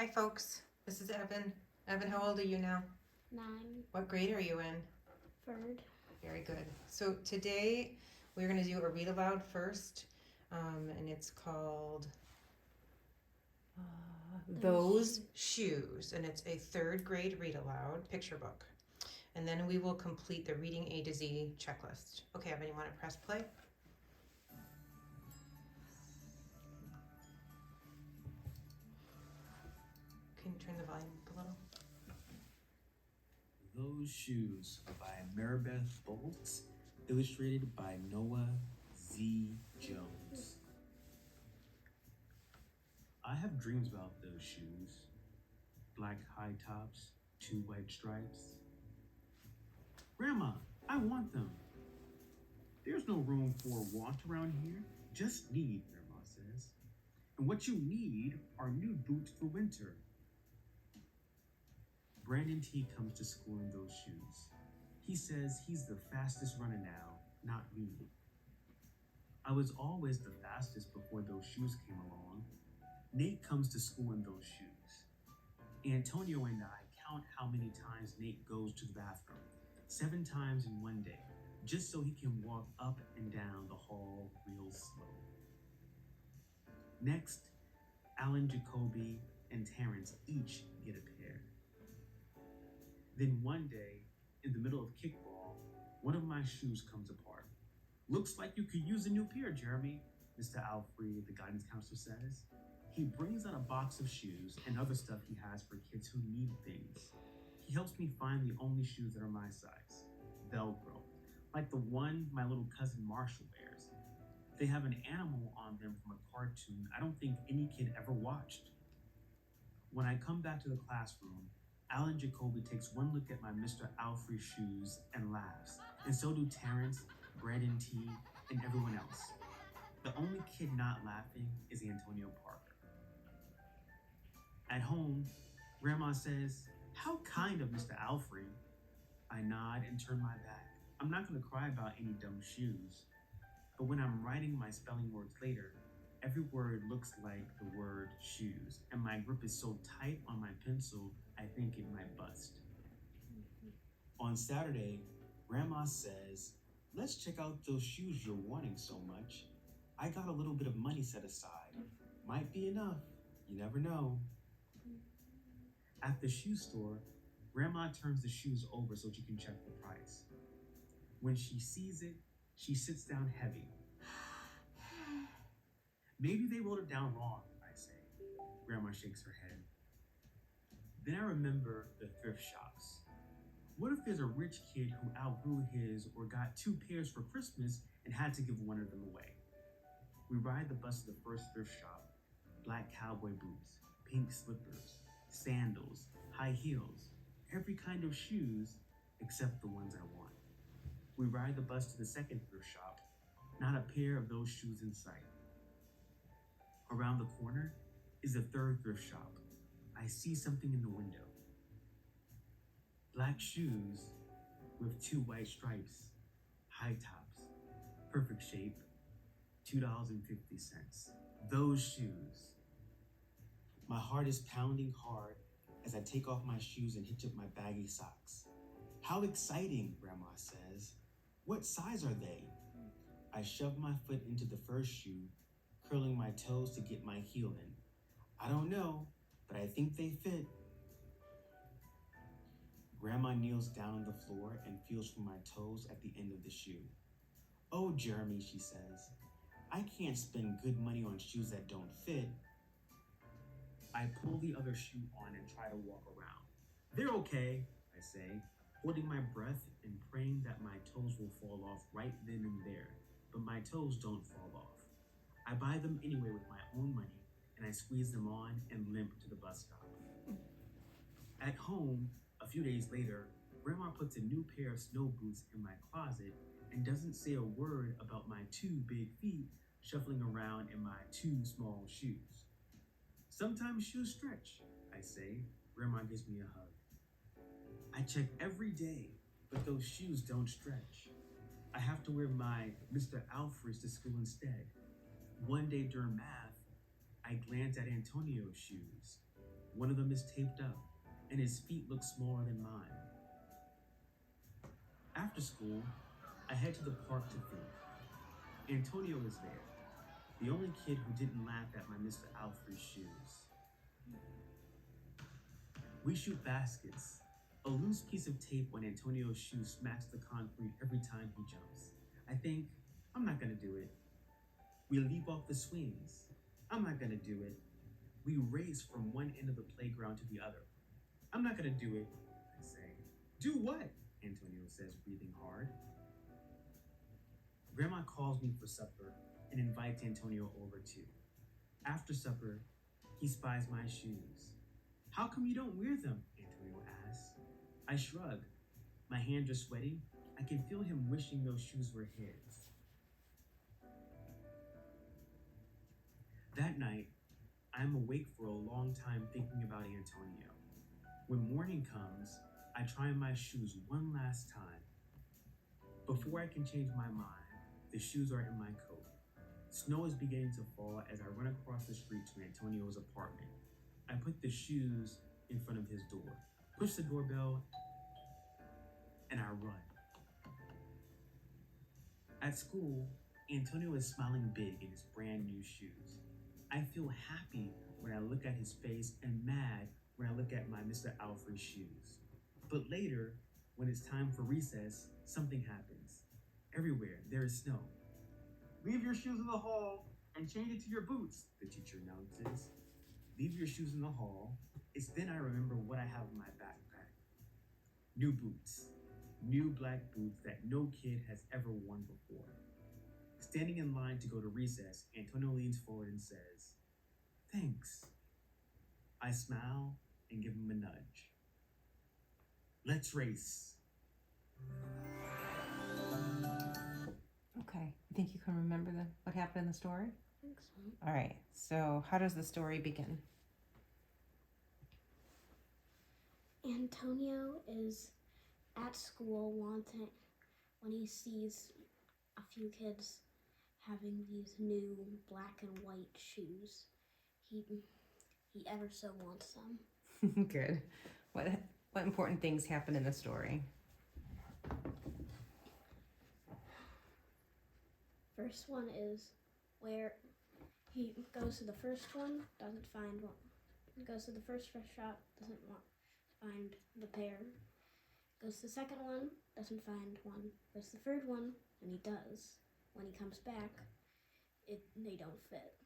Hi, folks. This is Evan. Evan, how old are you now? 9. What grade are you in? 3rd. Very good. So today we're going to do a read aloud first, and it's called Those Shoes, and it's a 3rd grade read aloud picture book. And then we will complete the reading A to Z checklist. Okay, Evan, you want to press play? Can you turn the volume up a little? Those Shoes by Maribeth Bolts, illustrated by Noah Z. Jones. I have dreams about those shoes. Black high tops, 2 white stripes. Grandma, I want them. There's no room for want around here, just need, Grandma says. And what you need are new boots for winter. Brandon T comes to school in those shoes. He says he's the fastest runner now, not me. I was always the fastest before those shoes came along. Nate comes to school in those shoes. Antonio and I count how many times Nate goes to the bathroom. 7 times in one day, just so he can walk up and down the hall real slow. Next, Alan, Jacoby, and Terrence each get a pair. Then one day, in the middle of kickball, one of my shoes comes apart. Looks like you could use a new pair, Jeremy, Mr. Alfred, the guidance counselor, says. He brings out a box of shoes and other stuff he has for kids who need things. He helps me find the only shoes that are my size, Velcro, like the one my little cousin Marshall wears. They have an animal on them from a cartoon I don't think any kid ever watched. When I come back to the classroom, Alan Jacoby takes one look at my Mr. Alfred shoes and laughs, and so do Terrence, Brandon T, and everyone else. The only kid not laughing is Antonio Parker. At home, Grandma says, "How kind of Mr. Alfred." I nod and turn my back. I'm not going to cry about any dumb shoes. But when I'm writing my spelling words later, every word looks like the word shoes, and my grip is so tight on my pencil, I think it might bust. On Saturday, Grandma says, "Let's check out those shoes you're wanting so much. I got a little bit of money set aside. Might be enough. You never know." At the shoe store, Grandma turns the shoes over so she can check the price. When she sees it, she sits down heavy. "Maybe they wrote it down wrong," I say. Grandma shakes her head. Then I remember the thrift shops. What if there's a rich kid who outgrew his or got 2 pairs for Christmas and had to give one of them away? We ride the bus to the first thrift shop. Black cowboy boots, pink slippers, sandals, high heels, every kind of shoes except the ones I want. We ride the bus to the second thrift shop. Not a pair of those shoes in sight. Around the corner is the third thrift shop. I see something in the window. Black shoes with 2 white stripes, high tops, perfect shape, $2.50. Those shoes. My heart is pounding hard as I take off my shoes and hitch up my baggy socks. "How exciting," Grandma says. "What size are they?" I shove my foot into the first shoe, curling my toes to get my heel in. "I don't know, but I think they fit." Grandma kneels down on the floor and feels for my toes at the end of the shoe. "Oh, Jeremy," she says, "I can't spend good money on shoes that don't fit." I pull the other shoe on and try to walk around. "They're okay," I say, holding my breath and praying that my toes will fall off right then and there, but my toes don't fall off. I buy them anyway with my own money, and I squeeze them on and limp to the bus stop. At home, a few days later, Grandma puts a new pair of snow boots in my closet and doesn't say a word about my 2 big feet shuffling around in my 2 small shoes. "Sometimes shoes stretch," I say. Grandma gives me a hug. I check every day, but those shoes don't stretch. I have to wear my Mr. Alfred's to school instead. One day during math, I glance at Antonio's shoes. One of them is taped up, and his feet look smaller than mine. After school, I head to the park to think. Antonio is there, the only kid who didn't laugh at my Mr. Alfred's shoes. We shoot baskets. A loose piece of tape on Antonio's shoe smacks the concrete every time he jumps. I think, I'm not gonna do it. We leap off the swings. I'm not gonna do it. We race from one end of the playground to the other. I'm not gonna do it, I say. Do what? Antonio says, breathing hard. Grandma calls me for supper and invites Antonio over too. After supper, he spies my shoes. How come you don't wear them? Antonio asks. I shrug. My hands are sweaty. I can feel him wishing those shoes were his. That night, I am awake for a long time thinking about Antonio. When morning comes, I try on my shoes one last time. Before I can change my mind, the shoes are in my coat. Snow is beginning to fall as I run across the street to Antonio's apartment. I put the shoes in front of his door, push the doorbell, and I run. At school, Antonio is smiling big in his brand new shoes. I feel happy when I look at his face and mad when I look at my Mr. Alfred shoes. But later, when it's time for recess, something happens. Everywhere, there is snow. Leave your shoes in the hall and change it to your boots, the teacher announces. Leave your shoes in the hall. It's then I remember what I have in my backpack. New boots. New black boots that no kid has ever worn before. Standing in line to go to recess, Antonio leans forward and says, "Thanks." I smile and give him a nudge. Let's race. Okay, I think you can remember what happened in the story? I think so. All right, so how does the story begin? Antonio is at school when he sees a few kids having these new black and white shoes. He ever so wants them. Good. What important things happen in the story? First one is where he goes to the first one, doesn't find one. He goes to the first shop, doesn't find the pair. Goes to the second one, doesn't find one. Goes to the third one, and he does. When he comes back, they don't fit.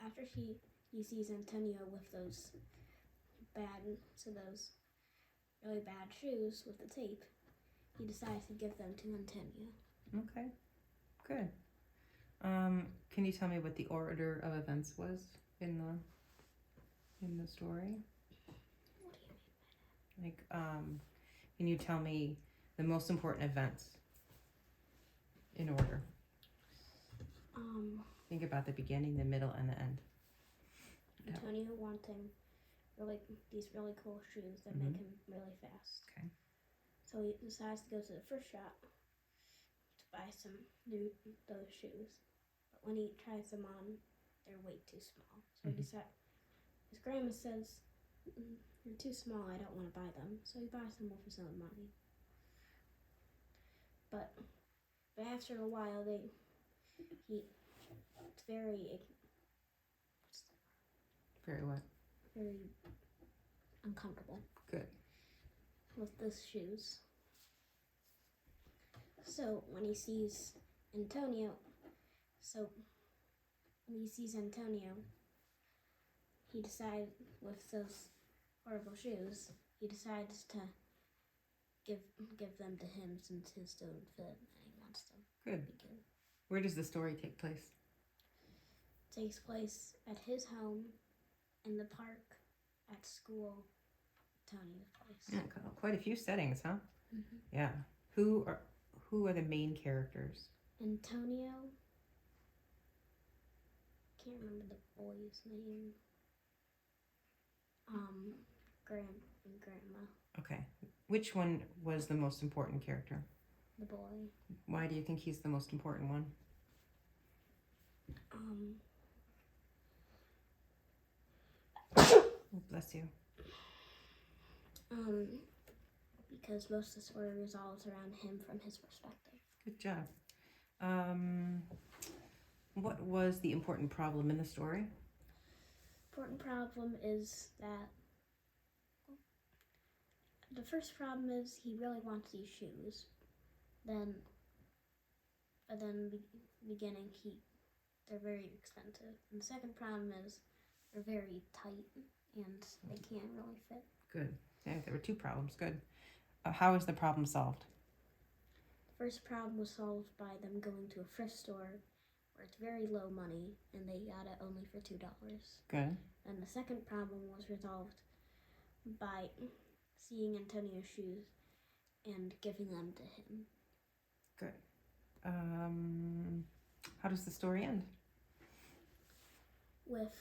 After he sees Antonio with those really bad shoes with the tape, he decides to give them to Antonio. Okay, good. Can you tell me what the order of events was in the story? What do you mean? Can you tell me the most important events in order? Think about the beginning, the middle, and the end. Yep. Antonio wanting these really cool shoes that make him really fast. Okay. So he decides to go to the first shop to buy those shoes. But when he tries them on, they're way too small. So he decides. His grandma says, "You're too small. I don't want to buy them." So he buys them with his own money. But after a while, it's very what? very uncomfortable Good. with those shoes. So when he sees Antonio, he decides with those horrible shoes, he decides to give them to him since his don't fit and he wants them. Good. To be good. Where does the story take place? It takes place at his home, in the park, at school, Antonio's place. Yeah, quite a few settings, huh? Mm-hmm. Yeah. Who are the main characters? Antonio. Can't remember the boy's name. Grandma. Okay. Which one was the most important character? The boy. Why do you think he's the most important one? Um. Oh, bless you. Because most of the story revolves around him from his perspective. Good job. What was the important problem in the story? Important problem is that the first problem is he really wants these shoes. Beginning they're very expensive. And the second problem is they're very tight and they can't really fit. Good. Yeah, there were two problems. Good. How is the problem solved? The first problem was solved by them going to a thrift store where it's very low money and they got it only for $2. Good. And the second problem was resolved by seeing Antonio's shoes and giving them to him. Good. How does the story end? With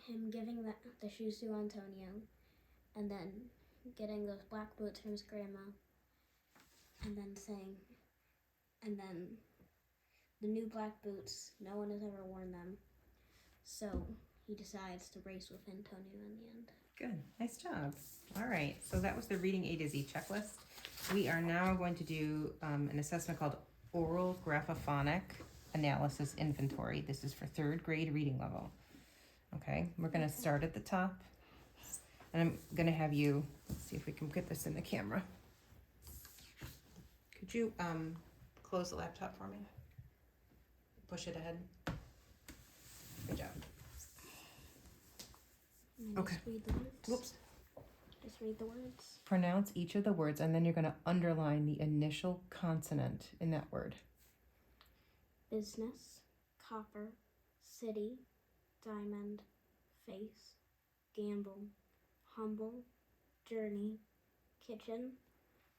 him giving the shoes to Antonio, and then getting those black boots from his grandma, and then the new black boots, no one has ever worn them, so he decides to race with Antonio in the end. Good. Nice job. All right. So that was the reading A to Z checklist. We are now going to do an assessment called Oral Graphophonic Analysis Inventory. This is for third grade reading level. Okay. We're going to start at the top. And I'm going to have you, let's see if we can get this in the camera. Could you close the laptop for me? Push it ahead. Good job. Okay. Just read the words. Whoops. Just read the words. Pronounce each of the words, and then you're going to underline the initial consonant in that word. Business, copper, city, diamond, face, gamble, humble, journey, kitchen,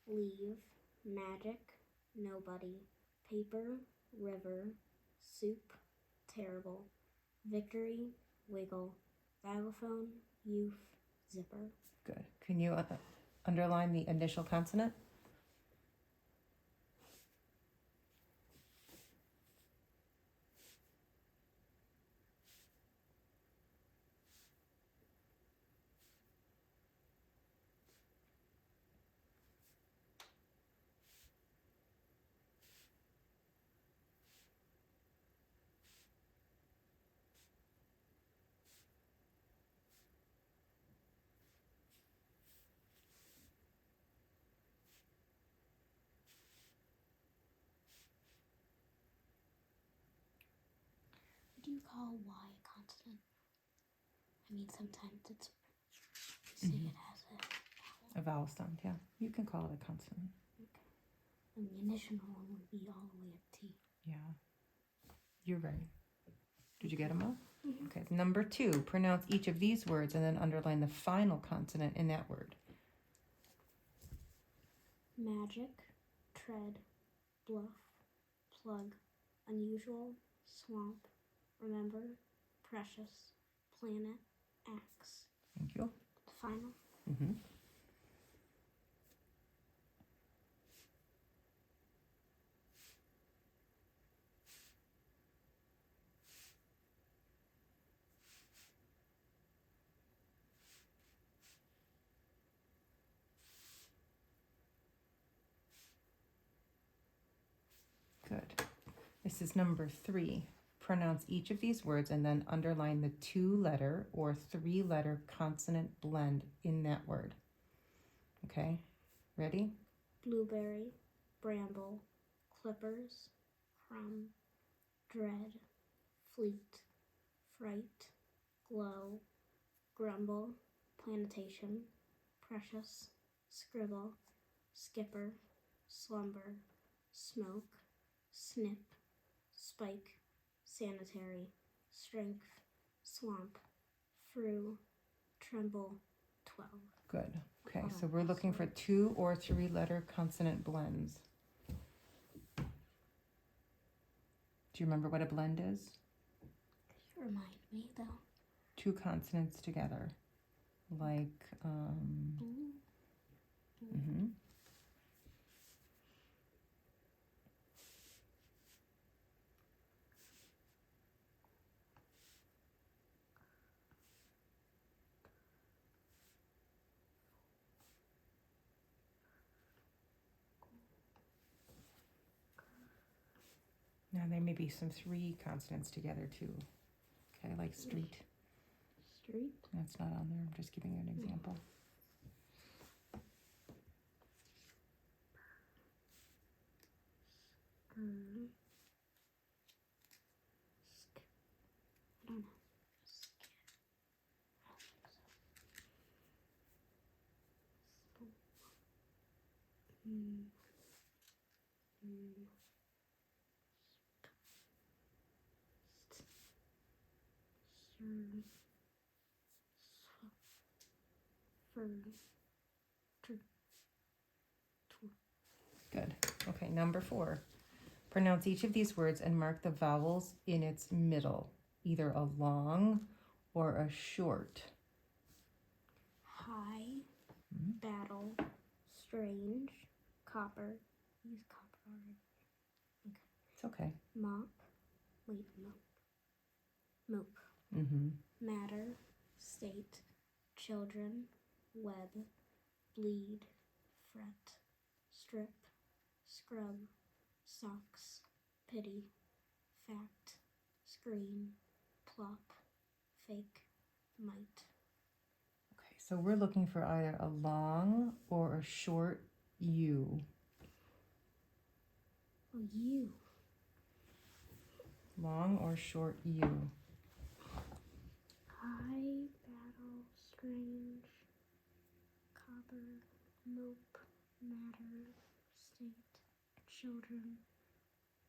leave, magic, nobody, paper, river, soup, terrible, victory, wiggle, xylophone, youth, zipper. Good. Can you underline the initial consonant? What do you call Y a consonant? I mean, sometimes it's say it has A vowel sound, yeah. You can call it a consonant. and the initial one would be all the way at T. Yeah. You're right. Did you get them all? Mhm. Okay. Number 2, pronounce each of these words and then underline the final consonant in that word. Magic, tread, bluff, plug, unusual, swamp, remember, precious, planet, axe. Thank you. Final. Mm-hmm. Good. This is number 3. Pronounce each of these words and then underline the 2-letter or 3-letter consonant blend in that word. Okay? Ready? Blueberry, bramble, clippers, crumb, dread, fleet, fright, glow, grumble, plantation, precious, scribble, skipper, slumber, smoke, snip, spike, sanitary, strength, swamp, through, tremble, 12. Good. Okay, so we're looking for 2 or 3-letter consonant blends. Do you remember what a blend is? Could you remind me though? 2 consonants together. Like, mhm. there may be some 3 consonants together too. Okay, like street. Street. That's not on there. I'm just giving you an example. I don't know. Good. Okay, number 4. Pronounce each of these words and mark the vowels in its middle, either a long or a short. High, Mhm. battle, strange, copper. Use copper already. It's okay. Mop. Wait, mope. Mm-hmm. Matter, state, children, web, bleed, fret, strip, scrub, socks, pity, fact, screen, plop, fake, might. Okay, so we're looking for either a long or a short U. Oh, you. Long or short U. High, battle, strange, copper, mope, matter, state, children,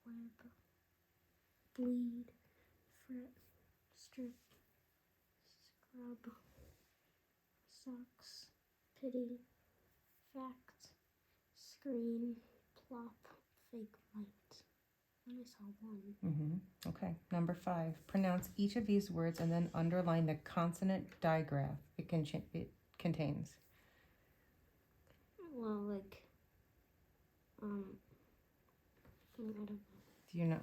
web, bleed, fret, strip, scrub, socks, pity, fact, screen, plop, fake, might. I only saw one. Mm-hmm. Okay, number 5. Pronounce each of these words and then underline the consonant digraph it contains. Well, like, I don't know. Do you know?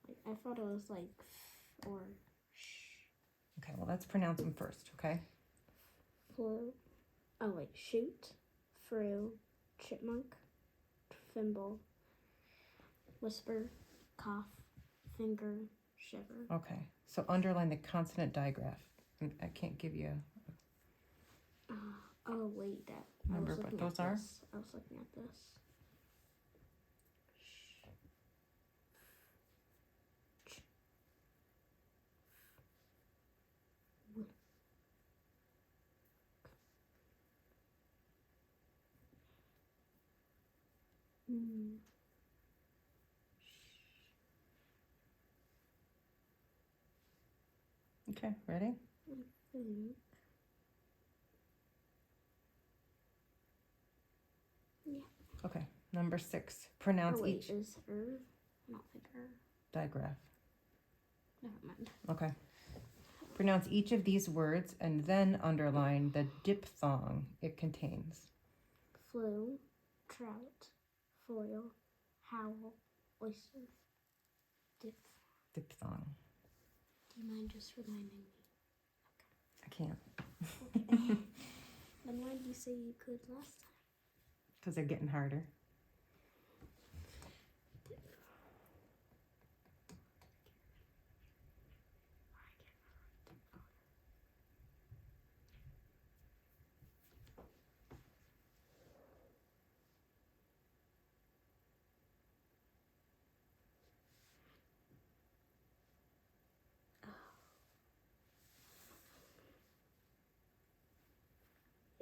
Like, I thought it was like f or sh. Okay, well, let's pronounce them first, okay? Flu. Oh wait, shoot, fru, chipmunk, thimble, whisper, cough, finger, shiver. Okay, so underline the consonant digraph. I can't give you Oh wait, that. Remember I was what looking those at are? This. I was looking at this. Mm. Okay, ready? I think. Okay, number 6. Pronounce Oh wait, each is her? Not figure. digraph. Never mind. Okay. Pronounce each of these words and then underline the diphthong it contains. Flu, trout, foil, howl, oyster, dip. Diphthong. Do you mind just reminding me? I can't Okay. Then why did you say you could last time? because they're getting harder.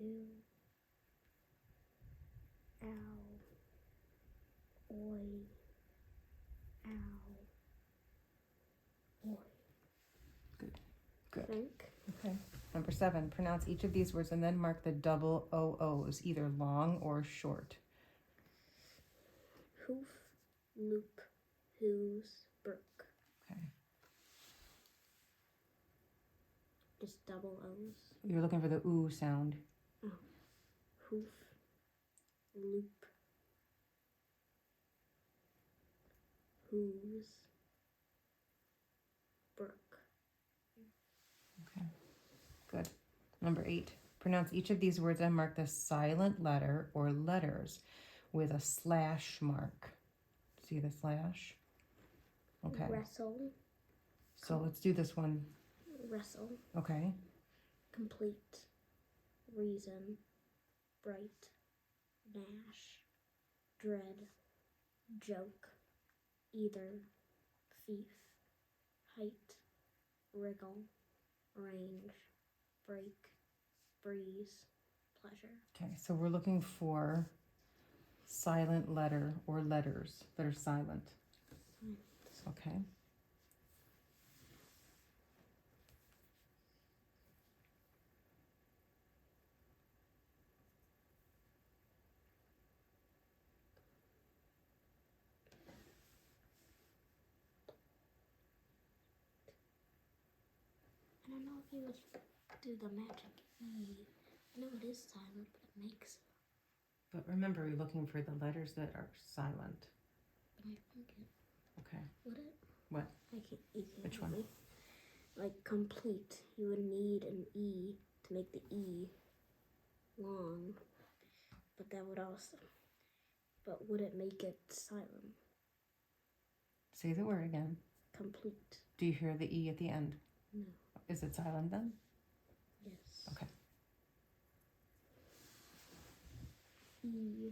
Ew. Ow. Oi. Ow. Oi. Good. Think. Okay. Number 7. Pronounce each of these words and then mark the double OOs, either long or short. Hoof, loop, who's, brook. Okay. Just double O's. You're looking for the ooh sound. Hoof, loop, who's, brook. Okay. Good. Number 8. Pronounce each of these words and mark the silent letter or letters with a slash mark. See the slash? Okay. Wrestle. So let's do this one. Wrestle. Okay. Complete. Reason. Bright. Nash. Dread. Joke. Either. Thief. Height. Wriggle. Range. Break. Breeze. Pleasure. Okay. So we're looking for silent letter or letters that are silent. Okay. I don't know if you would do the magic E. I know it is silent, but it makes. But remember, you're looking for the letters that are silent. But I think it Okay. would it. What? I can't. You can't Which help one? me. Like complete, you would need an E to make the E long, but that would also. But would it make it silent? Say the word again. Complete. Do you hear the E at the end? No. Is it silent then? Yes. Okay. E.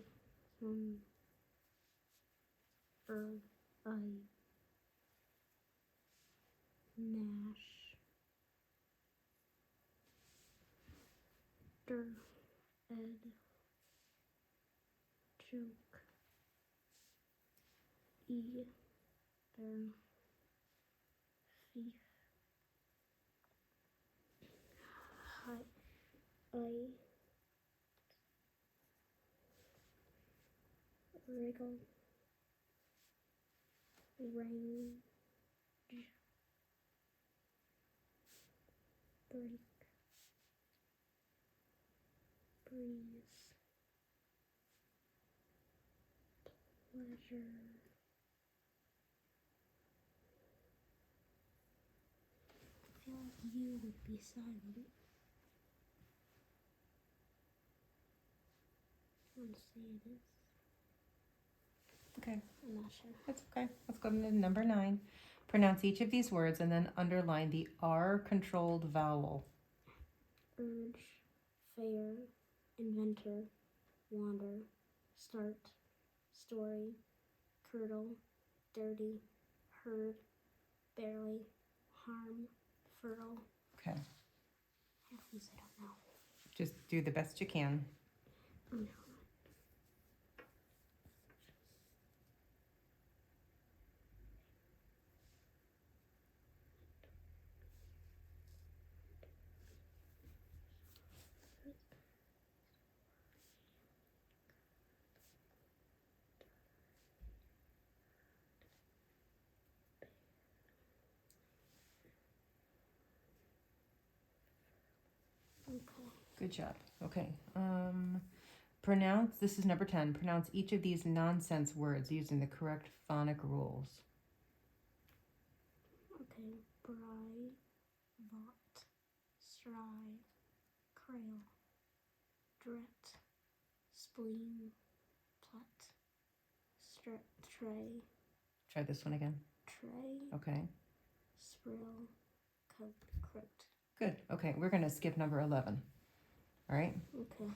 I. Nash. Ed. Joke. Thief. Wriggle. Range. Break. Breeze. Pleasure. I feel like you would be silent. I want to say it is. Okay. I'm not sure. That's okay. Let's go to number 9. Pronounce each of these words and then underline the R-controlled vowel. Urge. Fair. Inventor. Wander. Start. Story. Curdle. Dirty. Herd. Barely. Harm. Furl. Okay. Half these I don't know. Just do the best you can. No. Okay. Good job. Okay. Pronounce, this is number 10. Pronounce each of these nonsense words using the correct phonic rules. Okay. Bry. Vaught. Stry. Crail. Dret. Spleen. Plet. Tray. Try this one again. Tray. Okay. Sprill. Croat. Good. Okay. We're going to skip number 11. All right. Okay.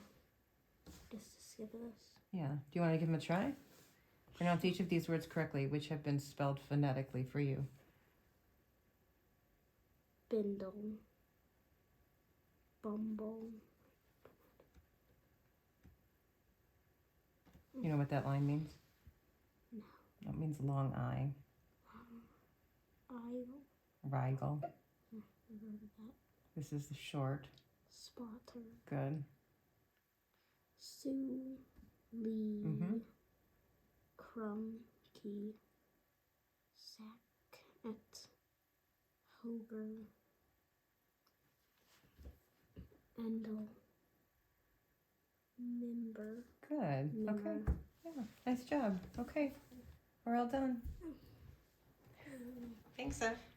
Just to skip this. Yeah. Do you want to give them a try? Pronounce each of these words correctly, which have been spelled phonetically for you. Bindle. Bumble. You know what that line means? No. That means long eye. Isle. Rigel. Never heard of that. This is the short. Spotter. Good. Sue. Lee. Mhm. Crumb. Key. Sacket. Hoger. Endel. Member. Good. Okay. Member. Yeah. Nice job. Okay. We're all done. Thanks, Seth.